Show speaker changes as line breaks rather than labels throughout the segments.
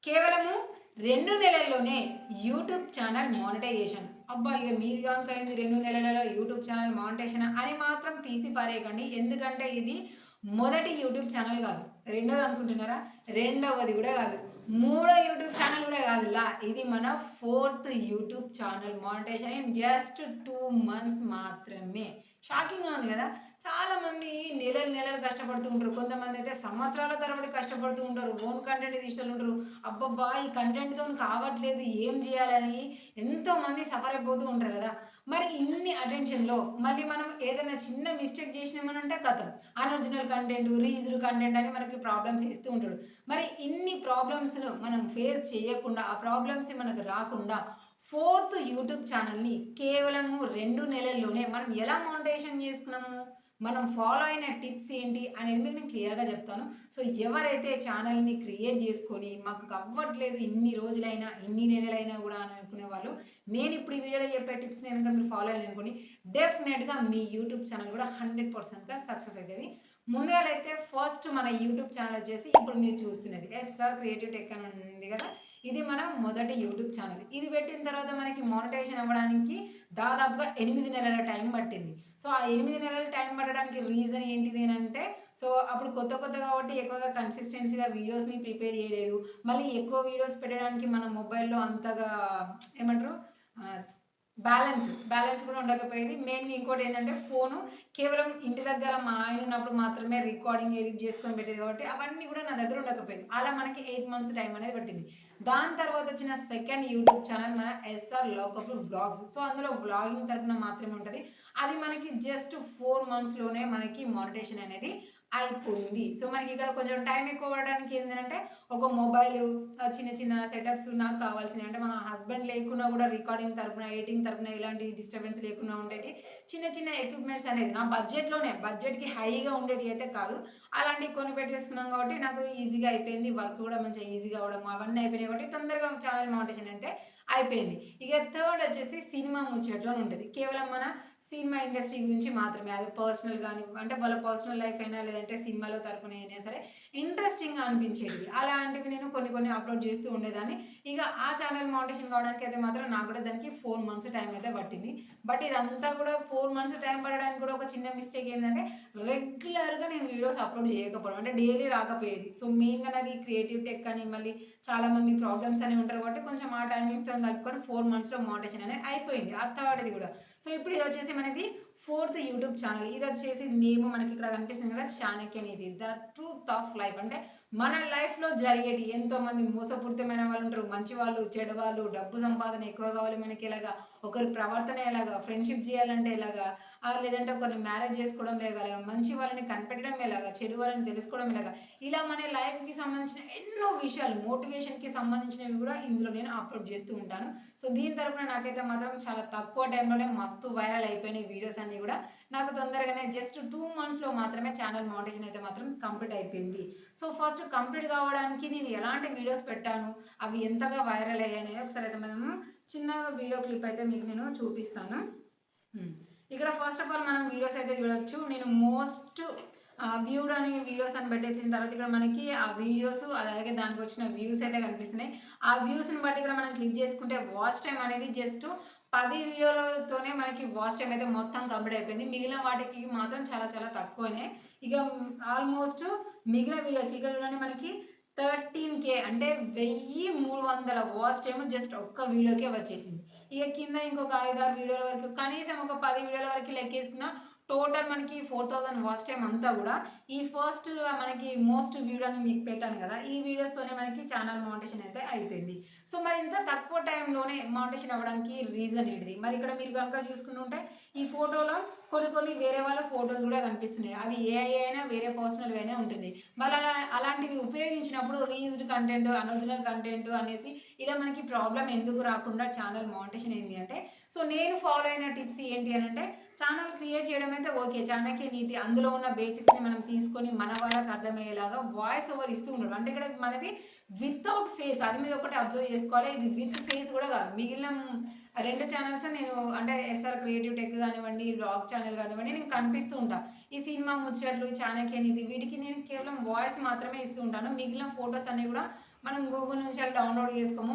కేవలము 2 నెలల్లోనే YouTube channel monetisation. అబ్బా! ఇగ మీది గనుక అయింది 2 నెలలలో యూట్యూబ్ ఛానల్ మానిటైజేషన్ అని మాత్రం తీసి పారేయకండి. ఎందుకంటే ఇది మొదటి యూట్యూబ్ ఛానల్ కాదు. రెండోది అనుకుంటున్నారా? రెండవది కూడా కాదు. మూడో యూట్యూబ్ ఛానల్ కూడా కాదులా. ఇది మన fourth YouTube channel monetization in just 2 months మాత్రమే. షాకింగ్‌గా ఉంది కదా! చాలామంది నెలలు కష్టపడుతూ ఉంటారు. కొంతమంది అయితే సంవత్సరాల తరబడి కష్టపడుతూ ఉంటారు. ఓన్ కంటెంట్ తీసేటోళ్ళుంటారు. అబ్బబ్బా! ఈ కంటెంట్‌తోని కావట్లేదు ఏం చేయాలని ఎంతోమంది సఫర్ అయిపోతూ ఉంటారు కదా! మరి ఇన్ని అటెన్షన్‌లో మళ్ళీ మనం ఏదైనా చిన్న మిస్టేక్ చేసినామనంటే ఖతం. అన్‌ఒరిజినల్ కంటెంట్, రీయూజ్డ్ కంటెంట్ అని మనకి ప్రాబ్లమ్స్ ఇస్తూ ఉంటాడు. మరి ఇన్ని ప్రాబ్లమ్స్‌ను మనం ఫేస్ చేయకుండా, ఆ ప్రాబ్లమ్స్ మనకు రాకుండా ఫోర్త్ యూట్యూబ్ ఛానల్‌ని కేవలము 2 నెలల్లోనే మనం ఎలా మానిటైజేషన్ చేసుకున్నాము? మనం ఫాలో అయిన టిప్స్ ఏంటి అనేది మీకు నేను క్లియర్‌గా చెప్తాను. సో, ఎవరైతే ఛానల్‌ని క్రియేట్ చేసుకొని మాకు అవ్వట్లేదు ఇన్ని రోజులైనా, ఇన్ని నెలలైనా గూడా అని అనుకునే వాళ్ళు, నేనిప్పుడు ఈ వీడియోలో చెప్పే టిప్స్‌ని గనుక మీరు ఫాలో అయ్యారనుకోండి, డెఫినెట్‌గా మీ యూట్యూబ్ ఛానల్ కూడా 100%గా సక్సెస్ అయితది. ముందుగాలైతే ఫస్ట్ మన యూట్యూబ్ ఛానల్ వచ్చేసి ఇప్పుడు మీరు చూస్తున్నది ఎస్ఆర్ క్రియేటివ్ టెక్ అని ఉంది కదా! ఇది మన మొదటి యూట్యూబ్ ఛానల్. ఇది పెట్టిన తర్వాత మనకి మానిటైజేషన్ అవ్వడానికి దాదాపుగా 8 నెలల టైం పట్టింది. సో, ఆ 8 నెలల టైం పట్టడానికి రీజన్ ఏంటిది అనంటే, సో, అప్పుడు కొత్త కాబట్టి ఎక్కువగా కన్సిస్టెన్సీగా వీడియోస్‌ని ప్రిపేర్ చేయలేదు. మళ్ళీ ఎక్కువ వీడియోస్ పెట్టడానికి మన మొబైల్‌లో అంతగా ఏమంటారు ఆహ్, బ్యాలెన్స్ కూడా ఉండకపోయేది. మెయిన్‌గా ఇంకోటేంటంటే ఫోను కేవలం ఇంటి దగ్గర మా ఆయన ఉన్నప్పుడు మాత్రమే రికార్డింగ్, ఎడిట్ చేసుకొని పెట్టేది కాబట్టి అవన్నీ కూడా నా దగ్గర ఉండకపోయేది. అలా మనకి 8 మంత్స్ టైం అనేది పట్టింది. దాని తర్వాత వచ్చిన సెకండ్ యూట్యూబ్ ఛానల్ మన ఎస్ఆర్ లోకపుల్ వ్లాగ్స్. సో, అందులో వ్లాగింగ్ తరపున మాత్రమే ఉంటది. అది మనకి జస్ట్ 4 మంత్స్‌లోనే మనకి మానిటైజేషన్ అనేది అయిపోయింది. సో, మనకిక్కడ కొంచెం టైం ఎక్కువ పడడానికి ఏంటంటే ఒక మొబైలు, చిన్న చిన్న సెటప్స్ నాకు కావాల్సినయి. అంటే మా హస్బెండ్ లేకున్నా కూడా రికార్డింగ్ తరపున, ఎడిటింగ్ తరపున ఎలాంటి డిస్టర్బెన్స్ లేకుండా ఉండేటి చిన్న చిన్న ఎక్విప్‌మెంట్స్ అనేది నా బడ్జెట్‌లోనే బడ్జెట్‌కి హైగా ఉండేటియి అయితే కాదు. అలాంటివి కొని పెట్టేసుకున్నాం కాబట్టి నాకు ఈజీగా అయిపోయింది. వర్క్ కూడా మంచిగా ఈజీగా అవ్వడం అవన్నీ అయిపోయినాయి కాబట్టి తొందరగా ఛానల్ మానిటైజేషన్ అయితే అయిపోయింది. ఇక థర్డ్ వచ్చేసి సినిమా ముచ్చట్లు అని ఉంటది. కేవలం మన సినిమా ఇండస్ట్రీ గురించి మాత్రమే. అది పర్సనల్ గాని అంటే వాళ్ళ పర్సనల్ లైఫ్ అయినా లేదంటే సినిమాలో తరపున అయినా సరే ఇంట్రెస్టింగ్‌గా అనిపించేటివి. అలాంటివి నేను కొన్ని అప్‌లోడ్ చేస్తూ ఉండేదాన్ని. ఇక ఆ ఛానల్ మానిటైజేషన్ కావడానికి అయితే మాత్రం నాకు కూడా దానికి 4 మంత్స్ టైం అయితే పట్టింది. బట్ ఇదంతా కూడా 4 మంత్స్ టైం పడడానికి కూడా ఒక చిన్న మిస్టేక్ ఏంటంటే రెగ్యులర్‌గా నేను వీడియోస్ అప్‌లోడ్ చేయకపోవడం. అంటే డైలీ రాకపోయేది. సో, మెయిన్‌గా నాది క్రియేటివ్ టెక్ అని మళ్ళీ చాలామంది ప్రాబ్లమ్స్ అని ఉంటారు కాబట్టి కొంచెం ఆ టైమింగ్స్‌తో కలుపుకొని 4 మంత్స్‌లో మానిటైజేషన్ అనేది అయిపోయింది. ఆ థర్డ్‌ది కూడా. సో, ఇప్పుడు ఇదొచ్చేసి మనది ఫోర్త్ యూట్యూబ్ ఛానల్. ఇదొచ్చేసి నేమ్ మనకి ఇక్కడ కనిపిస్తుంది కదా! చాణక్య నీతి. The truth of life. అంటే మన లైఫ్‌లో జరిగేటి ఎంతోమంది మోసపూరితమైన వాళ్ళుంటారు. మంచి వాళ్ళు, చెడు వాళ్ళు, డబ్బు సంపాదన ఎక్కువ కావాలి మనకి ఎలాగా, ఒకరి ప్రవర్తన ఎలాగా, ఫ్రెండ్‌షిప్ చేయాలంటే ఎలాగా, లేదంటే ఒకరిని మ్యారేజ్ చేసుకోవడం ఎలాగా, మంచి వాళ్ళని కనిపెట్టడం ఎలాగా, చెడు వాళ్ళని తెలుసుకోవడం ఎలాగా, ఇలా మన లైఫ్‌కి సంబంధించిన ఎన్నో విషయాలు మోటివేషన్‌కి సంబంధించినవి కూడా ఇందులో నేను అప్‌లోడ్ చేస్తూ ఉంటాను. సో, దీని తరపున నాకైతే మాత్రం చాలా తక్కువ టైంలోనే మస్తు వైరల్ అయిపోయినాయి వీడియోస్ అన్నీ గూడా. నాకు తొందరగానే జస్ట్ 2 మంత్స్‌లో మాత్రమే ఛానల్ మానిటైజేషన్ అయితే మాత్రం కంప్లీట్ అయిపోయింది. సో, ఫస్ట్ కంప్లీట్ కావడానికి నేను ఎలాంటి వీడియోస్ పెట్టాను, అవి ఎంతగా వైరల్ అయ్యాయనేది ఒకసారి అయితే మనము చిన్న వీడియో క్లిప్ అయితే మీకు నేను చూపిస్తాను. హ్మ్. ఇక్కడ ఫస్ట్ ఆఫ్ ఆల్ మనం వీడియోస్ అయితే చూడొచ్చు. నేను మోస్ట్ వ్యూడ్ అని వీడియోస్ అని పెట్టేసిన తర్వాత ఇక్కడ మనకి ఆ వీడియోస్ అలాగే దానికొచ్చిన వ్యూస్ అయితే కనిపిస్తున్నాయి. ఆ వ్యూస్‌ని బట్టి ఇక్కడ మనం క్లిక్ చేసుకుంటే వాచ్ టైమ్ అనేది జస్ట్ 10 వీడియోలతోనే మనకి వాచ్ టైమ్ అయితే మొత్తం కంప్లీట్ అయిపోయింది. మిగిలిన వాటికి మాత్రం చాలా చాలా తక్కువనే. ఇక ఆల్మోస్ట్ మిగిలిన వీడియోస్ ఇక్కడ చూడండి మనకి 13,000 అంటే 1300 వాచ్ టైమ్ జస్ట్ ఒక్క వీడియోకే వచ్చేసింది. ఇక కింద ఇంకొక 5, 6 వీడియోల వరకు కనీసం ఒక 10 వీడియోల వరకు లెక్కేసుకున్న టోటల్ మనకి 4000 వాచ్ టైమ్ అంతా గూడా ఈ ఫస్ట్ మనకి మోస్ట్ వ్యూడ్ అని మీకు పెట్టాను గదా! ఈ వీడియోస్‌తోనే మనకి ఛానల్ మానిటైజేషన్ అయితే అయిపోయింది. సో, మరి ఇంత తక్కువ టైంలోనే మానిటైజేషన్ అవ్వడానికి రీజన్ ఏంటిది? మరి ఇక్కడ మీరు గనుక చూసుకుంటుంటే ఈ ఫోటోలో కొన్ని వేరే వాళ్ళ ఫోటోస్ గూడా కనిపిస్తున్నాయి. అవి ఏఐ అయినా వేరే పర్సనల్‌వి అయినా ఉంటుంది. మరి అలాంటివి ఉపయోగించినప్పుడు రీయూజ్డ్ కంటెంట్, అన్‌ఒరిజినల్ కంటెంట్ అనేసి ఇలా మనకి ప్రాబ్లమ్ ఎందుకు రాకుండా ఛానల్ మానిటైజేషన్ అయింది అంటే, సో, నేను ఫాలో అయిన టిప్స్ ఏంటి అనంటే ఛానల్ క్రియేట్ చేయడం అయితే ఓకే. చాణక్య నీతి అందులో ఉన్న బేసిక్స్‌ని మనం తీసుకొని మన వాళ్ళకి అర్థమయ్యేలాగా వాయిస్ ఓవర్ ఇస్తూ ఉండడం. అంటే ఇక్కడ మనది వితౌట్ ఫేస్ అది మీరు ఒకటి అబ్జర్వ్ చేసుకోవాలి. ఇది విత్ ఫేస్ కూడా కాదు. మిగిలిన 2 ఛానెల్స్ నేను అంటే ఎస్ఆర్ క్రియేటివ్ టెక్ కానివ్వండి, వ్లాగ్ ఛానెల్ కానివ్వండి నేను కనిపిస్తూ ఉంటా. ఈ సినిమా ముచ్చట్లు, చాణక్య నీతి వీటికి నేను కేవలం వాయిస్ మాత్రమే ఇస్తూ ఉంటాను. మిగిలిన ఫోటోస్ అన్నీ కూడా మనం గూగుల్ నుంచి అలా డౌన్లోడ్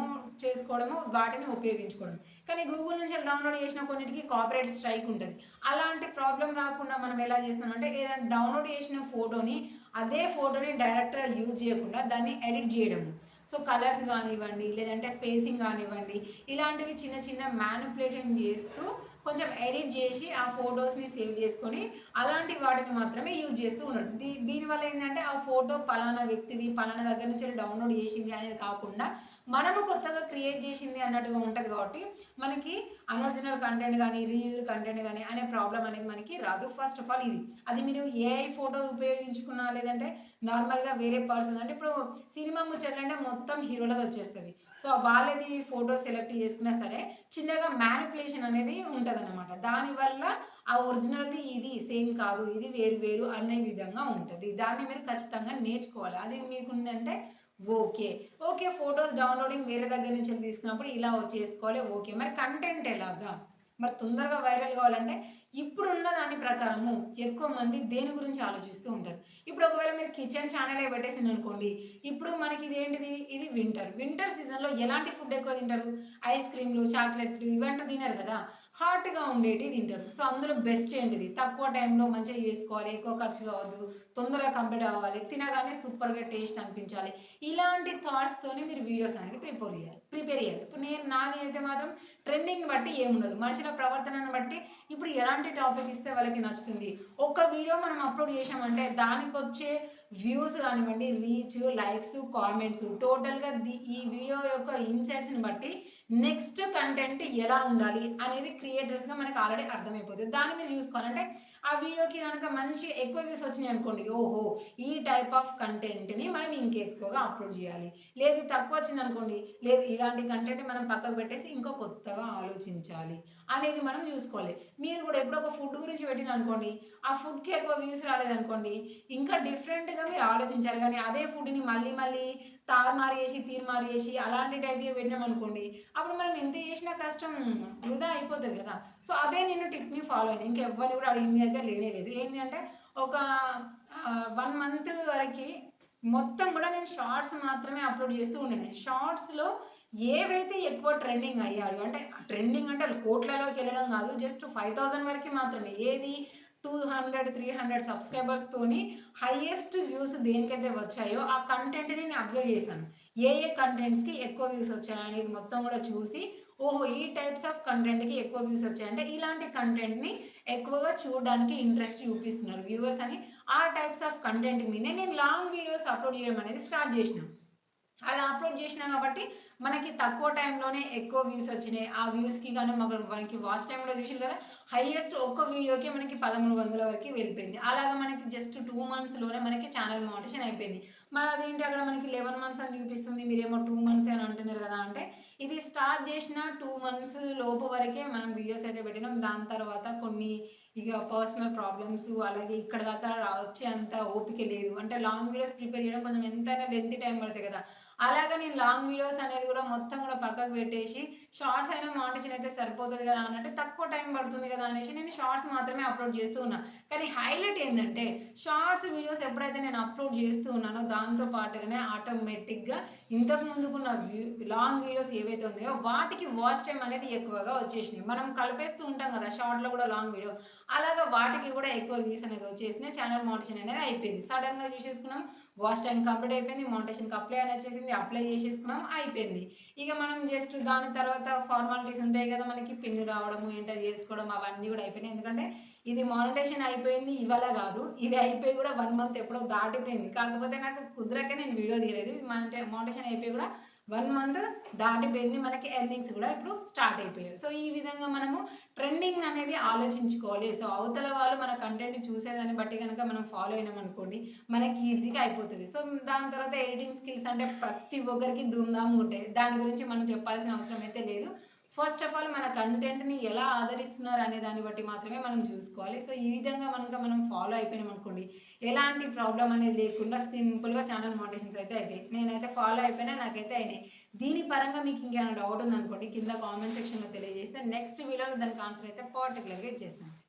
చేసుకోవడము వాటిని ఉపయోగించుకోవడం. కానీ గూగుల్ నుంచి డౌన్లోడ్ చేసిన కొన్నిటికి కాపీరైట్ స్ట్రైక్ ఉంటుంది. అలాంటి ప్రాబ్లం రాకుండా మనం ఎలా చేస్తామంటే ఏదైనా డౌన్లోడ్ చేసిన ఫోటోని అదే ఫోటోని డైరెక్ట్గా యూజ్ చేయకుండా దాన్ని ఎడిట్ చేయడము. సో కలర్స్ కానివ్వండి, లేదంటే ఫేసింగ్ కానివ్వండి, ఇలాంటివి చిన్న చిన్న మ్యానిపులేషన్ చేస్తూ కొంచెం ఎడిట్ చేసి ఆ ఫొటోస్ని సేవ్ చేసుకొని అలాంటి వాటిని మాత్రమే యూజ్ చేస్తూ ఉన్నాడు. దీనివల్ల ఏంటంటే ఆ ఫోటో పలానా వ్యక్తిది, పలానా దగ్గర నుంచి డౌన్లోడ్ చేసింది అనేది కాకుండా మనము కొత్తగా క్రియేట్ చేసింది అన్నట్టుగా ఉంటుంది. కాబట్టి మనకి అన్ఒరిజినల్ కంటెంట్ కానీ, రీయూజ్ కంటెంట్ కానీ అనే ప్రాబ్లం అనేది మనకి రాదు. ఫస్ట్ ఆఫ్ ఆల్ ఇది. అది మీరు ఏఐ ఫోటో ఉపయోగించుకున్నా, లేదంటే నార్మల్గా వేరే పర్సన్ అంటే ఇప్పుడు సినిమా ముచ్చట్లంటే మొత్తం హీరోలది వచ్చేస్తుంది. సో వాళ్ళది ఫోటో సెలెక్ట్ చేసుకున్నా సరే చిన్నగా మ్యానిపులేషన్ అనేది ఉంటుందన్నమాట. దానివల్ల ఆ ఒరిజినల్ది ఇది సేమ్ కాదు, ఇది వేరు వేరు అనే విధంగా ఉంటుంది. దాన్ని మీరు ఖచ్చితంగా నేర్చుకోవాలి. అది మీకుందంటే ఓకే. ఓకే. ఫోటోస్ డౌన్లోడింగ్ వేరే దగ్గర నుంచి తీసుకున్నప్పుడు ఇలా చేసుకోవాలి. ఓకే. మరి కంటెంట్ ఎలాగా? మరి తొందరగా వైరల్ కావాలంటే ఇప్పుడున్న దాని ప్రకారము ఎక్కువ మంది దేని గురించి ఆలోచిస్తూ ఉంటారు. ఇప్పుడు ఒకవేళ మీరు కిచెన్ ఛానలే పెట్టేసిందనుకోండి, ఇప్పుడు మనకి ఇదేంటిది? ఇది వింటర్. వింటర్ సీజన్‌లో ఎలాంటి ఫుడ్ ఎక్కువ తింటారు? ఐస్ క్రీమ్‌లు, చాక్లెట్‌లు ఇవంటూ తినరు కదా! హాట్‌గా ఉండేటివి తింటారు. సో, అందులో బెస్ట్ ఏంటిది? తక్కువ టైంలో మంచిగా చేసుకోవాలి, ఎక్కువ ఖర్చు కావద్దు, తొందరగా కంప్లీట్ అవ్వాలి, తినగానే సూపర్‌గా టేస్ట్ అనిపించాలి. ఇలాంటి థాట్స్‌తోని మీరు వీడియోస్ అనేది ప్రిపేర్ చేయాలి. ఇప్పుడు నాది అయితే మాత్రం ట్రెండింగ్ బట్టి ఏముండదు. మనుషుల ప్రవర్తనను బట్టి ఇప్పుడు ఎలాంటి టాపిక్ ఇస్తే వాళ్ళకి నచ్చుతుంది. ఒక వీడియో మనం అప్‌లోడ్ చేశామంటే దానికొచ్చే వ్యూస్ కానివ్వండి, రీచ్, లైక్స్, కామెంట్స్ టోటల్‌గా ఈ వీడియో యొక్క ఇన్సైట్స్‌ని బట్టి నెక్స్ట్ కంటెంట్ ఎలా ఉండాలి అనేది క్రియేటర్స్‌గా మనకు ఆల్రెడీ అర్థమైపోతది. దాన్ని మీరు చూసుకోవాలి. అంటే ఆ వీడియోకి గనక మంచి ఎక్కువ వ్యూస్ వచ్చినాయి అనుకోండి, ఓహో! ఈ టైప్ ఆఫ్ కంటెంట్‌ని మనం ఇంకెక్కువగా అప్‌లోడ్ చేయాలి. లేదు తక్కువ వచ్చిందనుకోండి, లేదు ఇలాంటి కంటెంట్ మనం పక్కకు పెట్టేసి ఇంకో కొత్తగా ఆలోచించాలి అనేది మనం చూసుకోవాలి. మీరు కూడా ఎప్పుడో ఒక ఫుడ్ గురించి పెట్టిననుకోండి, ఆ ఫుడ్‌కి ఎక్కువ వ్యూస్ రాలేదనుకోండి, ఇంకా డిఫరెంట్‌గా మీరు ఆలోచించాలి. గానీ అదే ఫుడ్‌ని మళ్ళీ మళ్ళీ తారుమారు చేసి, తీరుమారు చేసి అలాంటి టైప్‌వి పెట్టినామనుకోండి, అప్పుడు మనం ఎంత చేసినా కష్టం వృధా అయిపోతది కదా! సో, అదే నేను టిప్‌ని ఫాలో అయినా. ఇంకెవ్వరిని కూడా అడిగింది అయితే లేనే లేదు. ఏంది అంటే ఒక 1 మంత్ వరకి మొత్తం కూడా నేను షార్ట్స్ మాత్రమే అప్‌లోడ్ చేస్తూ ఉండేది. షార్ట్స్‌లో ఏవైతే ఎక్కువ ట్రెండింగ్ అయ్యాయో అంటే ట్రెండింగ్ అంటే కోట్లలోకెళ్ళడం కాదు. జస్ట్ 5000 వరకి మాత్రమే. ఏది 200, 300 సబ్స్క్రైబర్స్‌తోని హైయెస్ట్ వ్యూస్ దేనికైతే వచ్చాయో ఆ కంటెంట్‌ని నేను అబ్జర్వ్ చేశాను. ఏ కంటెంట్స్‌కి ఎక్కువ వ్యూస్ వచ్చాయనేది మొత్తం కూడా చూసి, ఓహో! ఈ టైప్స్ ఆఫ్ కంటెంట్‌కి ఎక్కువ వ్యూస్ వచ్చాయంటే ఇలాంటి కంటెంట్‌ని ఎక్కువగా చూడడానికి ఇంట్రెస్ట్ చూపిస్తున్నారు వ్యూవర్స్ అని ఆ టైప్స్ ఆఫ్ కంటెంట్ మీదనే నేను లాంగ్ వీడియోస్ అప్‌లోడ్ చేయడం అనేది స్టార్ట్ చేసినా. అలా అప్‌లోడ్ చేసినా కాబట్టి మనకి తక్కువ టైంలోనే ఎక్కువ వ్యూస్ వచ్చినాయి. ఆ వ్యూస్‌కి గాను మనకి వాచ్ టైమ్ కూడా చూసిర్రు కదా! హైయెస్ట్ ఒక్క వీడియోకి మనకి 1300 వరకి వెళ్ళిపోయింది. అలాగా మనకి జస్ట్ 2 మంత్స్‌లోనే మనకి ఛానల్ మోనిటైజేషన్ అయిపోయింది. మరి అదేంటి అక్కడ మనకి 11 మంత్స్ అని చూపిస్తుంది. మీరేమో 2 మంత్సే అని అంటున్నారు కదా! అంటే ఇది స్టార్ట్ చేసిన 2 మంత్స్ లోపు వరకే మనం వీడియోస్ అయితే పెట్టినాం. దాని తర్వాత కొన్ని ఇక పర్సనల్ ప్రాబ్లమ్స్ అలాగే ఇక్కడ దాకా వచ్చేంత ఓపిక లేదు. అంటే లాంగ్ వీడియోస్ ప్రిపేర్ చేయడం కొంచెం ఎంతైనా లెంతీ టైం పడతాయి కదా! అలాగా నేను లాంగ్ వీడియోస్ అనేది కూడా మొత్తం కూడా పక్కకు పెట్టేసి షార్ట్స్ అయినా మోనిటైజేషన్ అయితే సరిపోతది కదా అన్నట్టు తక్కువ టైం పడుతుంది కదా అనేసి నేను షార్ట్స్ మాత్రమే అప్‌లోడ్ చేస్తూ ఉన్నా. కానీ హైలైట్ ఏందంటే షార్ట్స్ వీడియోస్ ఎప్పుడైతే నేను అప్‌లోడ్ చేస్తూ ఉన్నానో దాంతో పాటుగానే ఆటోమేటిక్‌గా ఇంతకు ముందుకున్న లాంగ్ వీడియోస్ ఏవైతే ఉన్నాయో వాటికి వాచ్ టైమ్ అనేది ఎక్కువగా వచ్చేసినాయి. మనం కలిపేస్తూ ఉంటాం కదా! షార్ట్‌లో కూడా లాంగ్ వీడియో. అలాగా వాటికి కూడా ఎక్కువ వ్యూస్ అనేది వచ్చేసినాయి. ఛానల్ మోనిటైజేషన్ అనేది అయిపోయింది. సడెన్‌గా చూసేసుకున్నాం. వాచ్ టైమ్ కంప్లీట్ అయిపోయింది. మోనిటైజేషన్‌కి అప్లై అని వచ్చేసింది. అప్లై చేసేసుకున్నాం. అయిపోయింది. ఇక మనం జస్ట్ దాని తర్వాత ఫార్మాలిటీస్ ఉంటాయి కదా! మనకి పిన్ రావడము, ఎంటర్ చేసుకోవడం అవన్నీ కూడా అయిపోయినాయి. ఎందుకంటే ఇది మానిటైజేషన్ అయిపోయింది ఇవాళ గాదు. ఇది అయిపోయి కూడా 1 మంత్ ఎప్పుడో దాటిపోయింది. కాకపోతే నాకు కుదరక నేను వీడియో తీయలేదు. మానిటైజేషన్ అయిపోయి కూడా 1 మంత్ దాటిపోయింది. మనకి ఎర్నింగ్స్ కూడా ఇప్పుడు స్టార్ట్ అయిపోయాయి. సో, ఈ విధంగా మనము ట్రెండింగ్ అనేది ఆలోచించుకోవాలి. సో, అవతల వాళ్ళు మన కంటెంట్ చూసేదాన్ని బట్టి గనక మనం ఫాలో అయినామనుకోండి, మనకి ఈజీగా అయిపోతది. సో, దాని తర్వాత ఎడిటింగ్ స్కిల్స్ అంటే ప్రతి ఒక్కరికి ధూమ్‌ధామ్ ఉంటాయి. దాని గురించి మనం చెప్పాల్సిన అవసరం అయితే లేదు. ఫస్ట్ ఆఫ్ ఆల్ మన కంటెంట్‌ని ఎలా ఆదరిస్తున్నారు అనే దాన్ని బట్టి మాత్రమే మనం చూసుకోవాలి. సో, ఈ విధంగా మనం ఫాలో అయిపోయినామనుకోండి, ఎలాంటి ప్రాబ్లమ్ అనేది లేకుండా సింపుల్‌గా ఛానల్ మోనిటైజేషన్స్ అయితే అయితాయి. నేనైతే ఫాలో అయిపోయినా, నాకైతే అయినాయి. దీని పరంగా మీకు ఇంకేమైనా డౌట్ ఉందనుకోండి, కింద కామెంట్ సెక్షన్‌లో తెలియజేస్తే నెక్స్ట్ వీడియోలో దానికి ఆన్సర్ అయితే పర్టిక్యులర్‌గా ఇచ్చేస్తాను.